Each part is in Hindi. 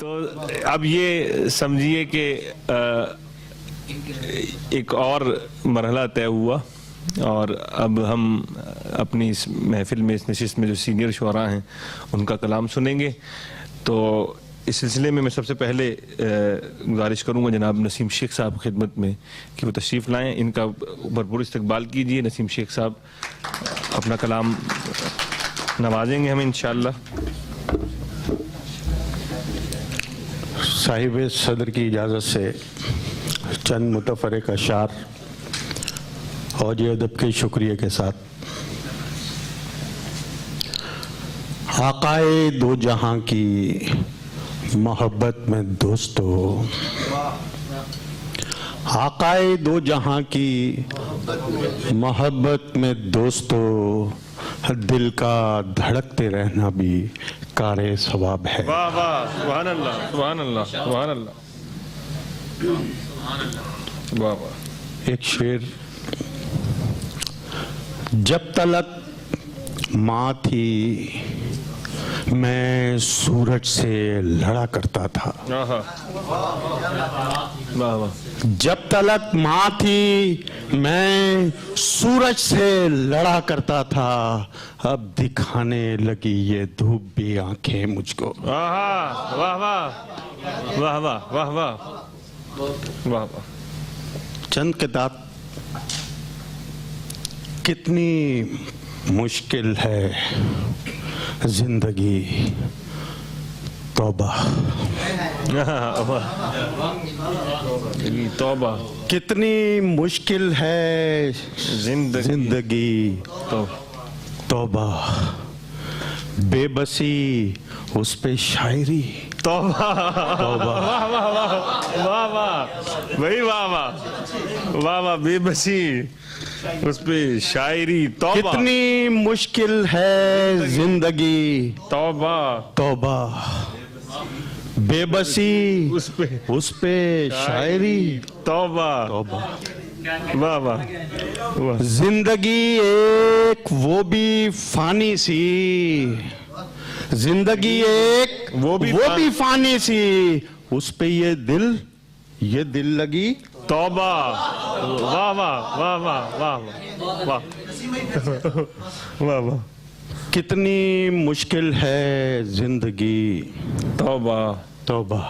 तो अब ये समझिए कि एक और मरहला तय हुआ और अब हम अपनी इस महफिल में, इस नशिस्त में जो सीनियर शुअरा हैं उनका कलाम सुनेंगे। तो इस सिलसिले में मैं सबसे पहले गुजारिश करूंगा जनाब नसीम शेख साहब खिदमत में कि वो तशरीफ़ लाएं। इनका भरपूर इस्तकबाल कीजिए। नसीम शेख साहब अपना कलाम नवाजेंगे हमें इंशाअल्लाह। साहिब सदर की इजाज़त से चंद मुतफरक अशार और ये अदब के शुक्रिया के साथ आकाए दो जहां की मोहब्बत में दोस्तों, आकाए दो जहां की मोहब्बत में दोस्तों, दिल का धड़कते रहना भी कारे सवाब है। वाह वाह, सुभान अल्लाह, सुभान अल्लाह, सुभान अल्लाह, वाह वाह। एक शेर, जब तलक माँ थी मैं सूरज से लड़ा करता था। वाह वाह। जब तलक माँ थी मैं सूरज से लड़ा करता था, अब दिखाने लगी ये धूप भी आंखें मुझको। वाह वाह वाह वाह वाह वाह वाह वाह। चंद किताब, कितनी मुश्किल है जिंदगी, तौबा तौबा, कितनी मुश्किल है जिंदगी, तौबा, बेबसी उस पे शायरी, तौबा, तौबा, वाह वाह वाह वाह वाह भाई, वाह वाह वाह वाह, बेबसी उस पे शायरी, तौबा, कितनी मुश्किल है जिंदगी, तौबा, तौबा, बेबसी उस पे शायरी, तौबा, तौबा, वाह वाह। जिंदगी एक वो भी फानी सी, जिंदगी एक वो भी फानी सी, उस पे ये दिल लगी, तौबा, वाह वाह वाह वाह वाह वाह वाह वाह। कितनी मुश्किल है जिंदगी, तौबा, तौबा,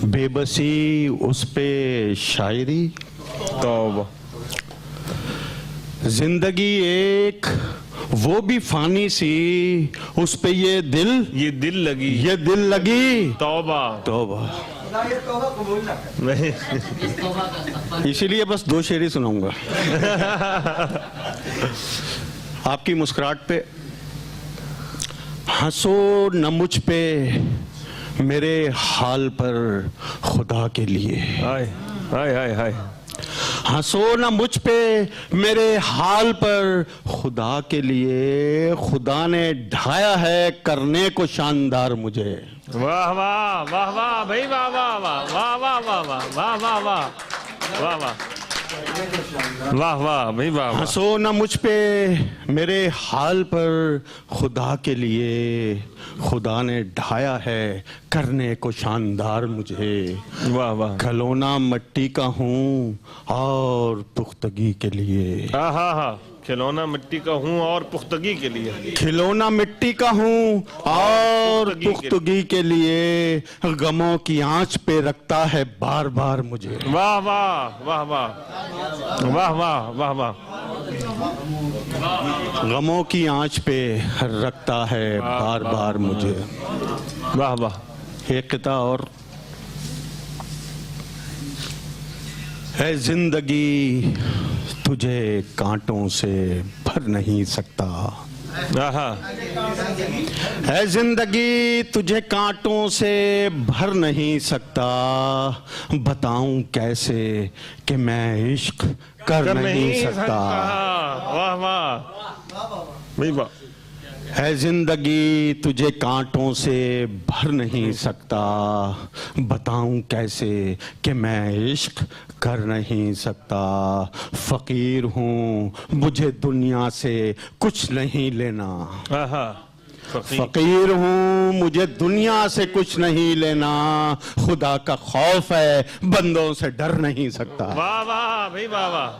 बेबसी उस पे शायरी, तौबा, जिंदगी एक वो भी फानी सी, उस पे ये दिल लगी, तौबा, तौबा। इसीलिए बस दो शेर ही सुनाऊंगा। आपकी मुस्कुराहट पे, हंसो न मुझ पे मेरे हाल पर खुदा के लिए, हाय हाय हाय हाय, हंसो न मुझ पे मेरे हाल पर खुदा के लिए, खुदा ने ढाया है करने को शानदार मुझे। वाह वाह वाह वाह भाई, वाह वाह वाह वाह वाह वाह वाह वाह वाह वाह वाह वाह वाह वाह भाई, वाह। हंसो न मुझ पे मेरे हाल पर खुदा के लिए, खुदा ने ढाया है करने को शानदार मुझे। वाह वाह। खिलौना मिट्टी का हूँ और पुख्तगी के लिए, हाँ हाँ हाँ, खिलौना मिट्टी का हूँ और पुख्तगी के लिए, खिलौना मिट्टी का हूँ और पुख्तगी के लिए, गमों की आंच पे रखता है बार बार मुझे। वाह वाह वाह वाह वाह वाह वाह वाह, गमों की आंच पे रखता है बार बार मुझे। वाह वाह। एक किता और, है जिंदगी तुझे कांटों से भर नहीं सकता, है जिंदगी तुझे कांटों से भर नहीं सकता, बताऊं कैसे कि मैं इश्क कर नहीं सकता। वाह वाह भाई वाह। है जिंदगी तुझे कांटों से भर नहीं सकता, बताऊं कैसे कि मैं इश्क कर नहीं सकता। फकीर हूँ मुझे दुनिया से कुछ नहीं लेना, फकीर हूँ, मुझे दुनिया से कुछ नहीं लेना, खुदा का खौफ है, बंदों से डर नहीं सकता। वाह वाह भाई, वाह वाह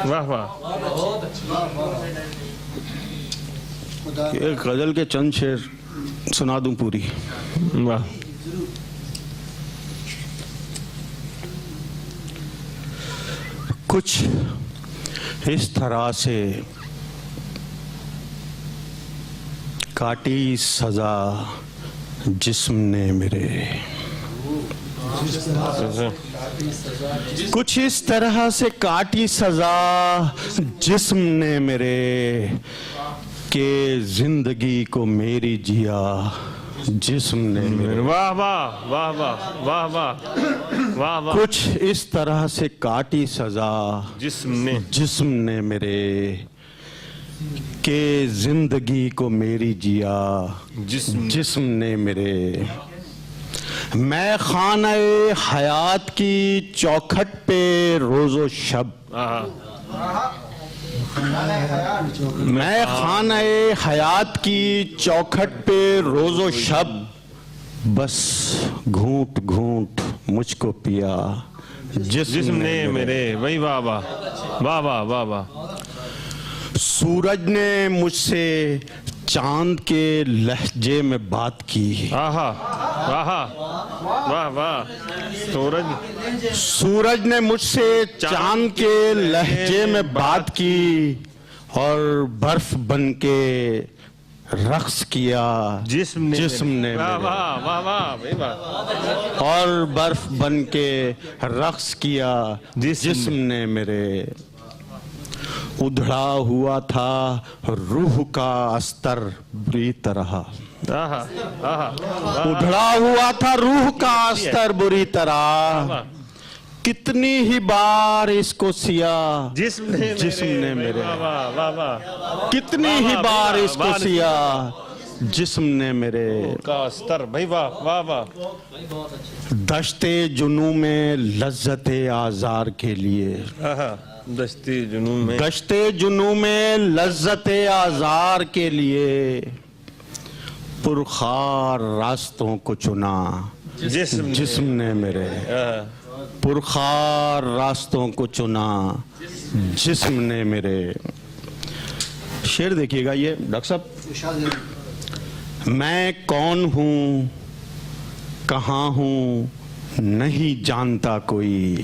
वाह वाह। ये गजल के चंद शेर सुना दूं पूरी। वाह। कुछ इस तरह से काटी सजा जिस्म ने मेरे, कुछ इस तरह से काटी सजा जिस्म ने मेरे, के जिंदगी को मेरी जिया जिस्म ने मेरे। वाह वाह वाह वाह वाह वाह वाह वाह। कुछ इस तरह से काटी सजा जिस्म ने मेरे, के जिंदगी को मेरी जिया जिस्म ने मेरे। मैं खाने हयात की चौखट पे रोजो शब, मैं खाने हयात की चौखट पे रोजो शब, बस घूंट घूंट मुझको पिया जिस्म ने मेरे। वही वाह वाह वाह वाह वाह वाह। सूरज ने मुझसे चांद के लहजे में बात की। आहा आहा वाह वाह। सूरज ने मुझसे चांद के लहजे में बात की, और बर्फ बन के रक्स किया जिस्म ने वाह वाह वाह वाह भाई वाह। और बर्फ बन के रक्स किया जिस्म ने मेरे। उधड़ा हुआ था रूह का अस्तर बुरी तरह, उधड़ा हुआ था रूह का अस्तर बुरी तरह, कितनी ही बार इसको सिया जिस्म ने मेरे। कितनी ही बार इसको सिया जिस्म ने मेरे। का अस्तर भाई वाह वाह वाह। दश्ते जुनू में लज्जते आजार के लिए, दश्ते जुनू में लज्जते आजार के लिए, पुरखार रास्तों को चुना जिस्म ने मेरे। पुरखार रास्तों को चुना जिस्म ने मेरे। शेर देखिएगा ये डॉक्टर साहब। मैं कौन हूँ कहाँ हूँ नहीं जानता कोई,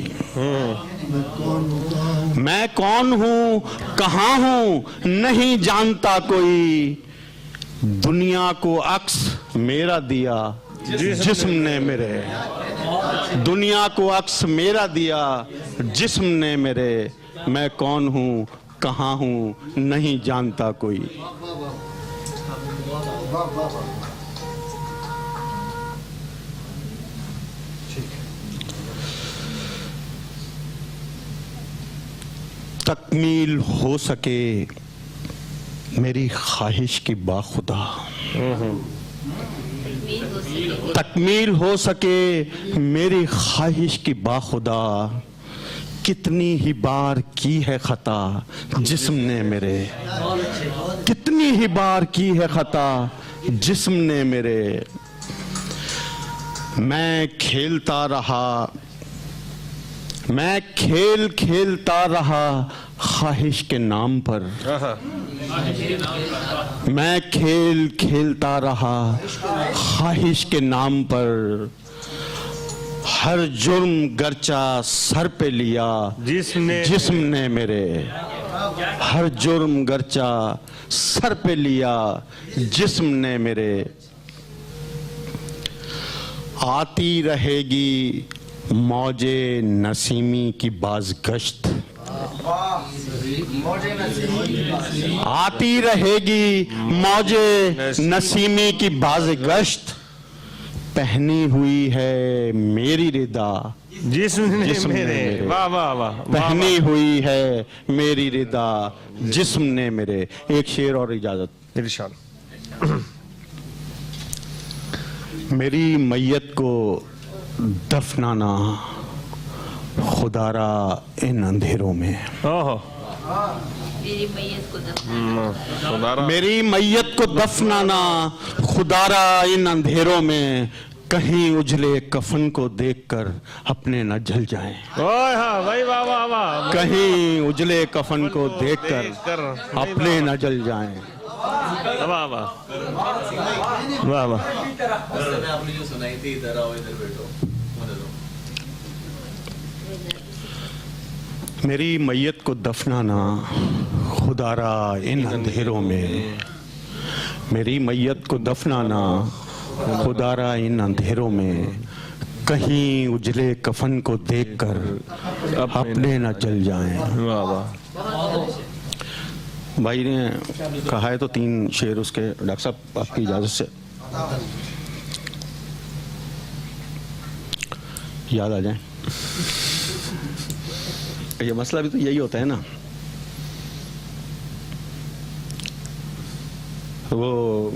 मैं कौन हूँ कहाँ हूँ नहीं जानता कोई, दुनिया को अक्स मेरा दिया जिस्म ने मेरे। दुनिया को अक्स मेरा दिया जिस्म ने मेरे। मैं कौन हूँ कहाँ हूँ नहीं जानता कोई। तकमील हो सके मेरी ख्वाहिश की बाखुदा, तकमील हो सके मेरी ख्वाहिश की बाखुदा, कितनी ही बार की है खता जिस्म ने मेरे। कितनी ही बार की है खता जिस्म ने मेरे। मैं खेलता रहा, मैं खेल खेलता रहा ख्वाहिश के नाम पर, मैं खेल खेलता रहा ख्वाहिश के नाम पर, हर जुर्म गर्चा सर पे लिया जिस्म ने मेरे। हर जुर्म गर्चा सर पे लिया जिस्म ने मेरे। आती रहेगी मौजे नसीमी की बाज़गश्त, आती रहेगी मौजे नसीमी की बाज़गश्त, पहनी हुई है मेरी रिदा जिस्म ने मेरे। वाह वाह वाह। पहनी हुई है मेरी रिदा जिस्म ने मेरे। एक शेर और इजाजत। इरशाद। मेरी मैयत को दफनाना खुदारा इन अंधेरों में, मेरी मैयत को दफनाना खुदारा मेरी मैयत को दफनाना खुदारा इन अंधेरों में, कहीं उजले कफन को देखकर अपने न जल जाएं। ओए हाँ भाई, वाह वाह वाह, कहीं उजले कफन को देखकर अपने न जल जाएं। वाह वाह वाह वाह। आपने जो सुनाई थी, इधर आओ, इधर बैठो, मुझे दो। मेरी मैयत को दफनाना खुदारा इन अंधेरों में, मेरी मैयत को दफनाना खुदारा इन अंधेरों में, कहीं उजले कफन को देखकर अपने न जल जाएं। वाह वाह। भाई ने कहा है तो 3 शेर उसके, डॉक्टर साहब आपकी इजाजत से याद आ जाए। ये मसला भी तो यही होता है ना, वो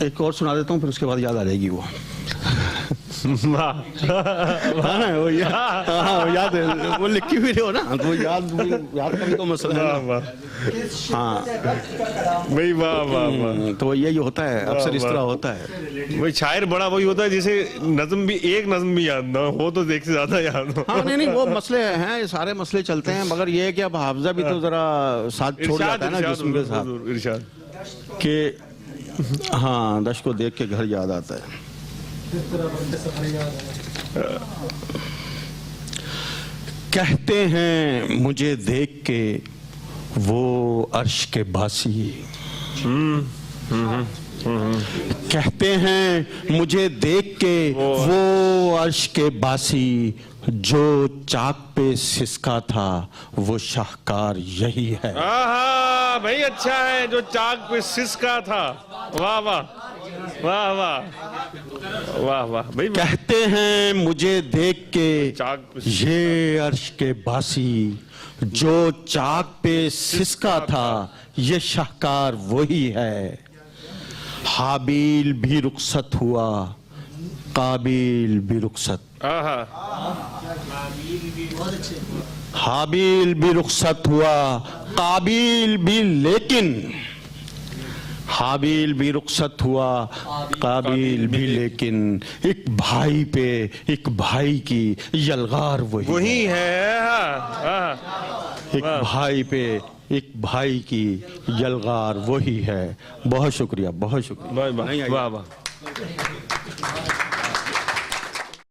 एक और सुना देता हूँ, फिर उसके बाद याद आ जाएगी वो। वाह हाँ, वो याद है, वो लिखी हुई हो ना, तो याद का भी तो मसला है वाह ना। वाह हाँ भाई, वाह वाह वाह। तो यही होता है, अक्सर इस तरह होता है। वही शायर बड़ा वही होता है जिसे नज्म भी, एक नज्म भी याद ना हो तो एक से ज्यादा याद हो। हाँ नहीं, वो मसले हैं, ये सारे मसले चलते हैं, मगर ये है कि अब हाफजा भी तो जरा साथ छोड़ जाता है ना जिस्म के साथ, इरशाद कि हाँ दश को देख के घर याद आता है। कहते हैं मुझे देख के वो अर्श के बासी, कहते हैं मुझे देख के वो अर्श के बासी, जो चाक पे सिसका था वो शाहकार यही है। आहा भाई, अच्छा है, जो चाक पे सिसका था। वाह वाह वाह वाह वाह वाह भाई। कहते हैं मुझे देख के चाक पे ये अर्श के बासी, जो चाक पे सिसका था ये शाहकार वही है। हाबील भी रुखसत हुआ, काबिल भी रुखसत, आहा हाबील भी रुखसत हुआ, काबिल भी, लेकिन हाबील भी रुखसत हुआ, काबिल भी, लेकिन एक भाई पे एक भाई की यलगार वही है। एक भाई पे एक भाई की यलगार वही है। बहुत शुक्रिया, बहुत शुक्रिया। वाह वाह वाह।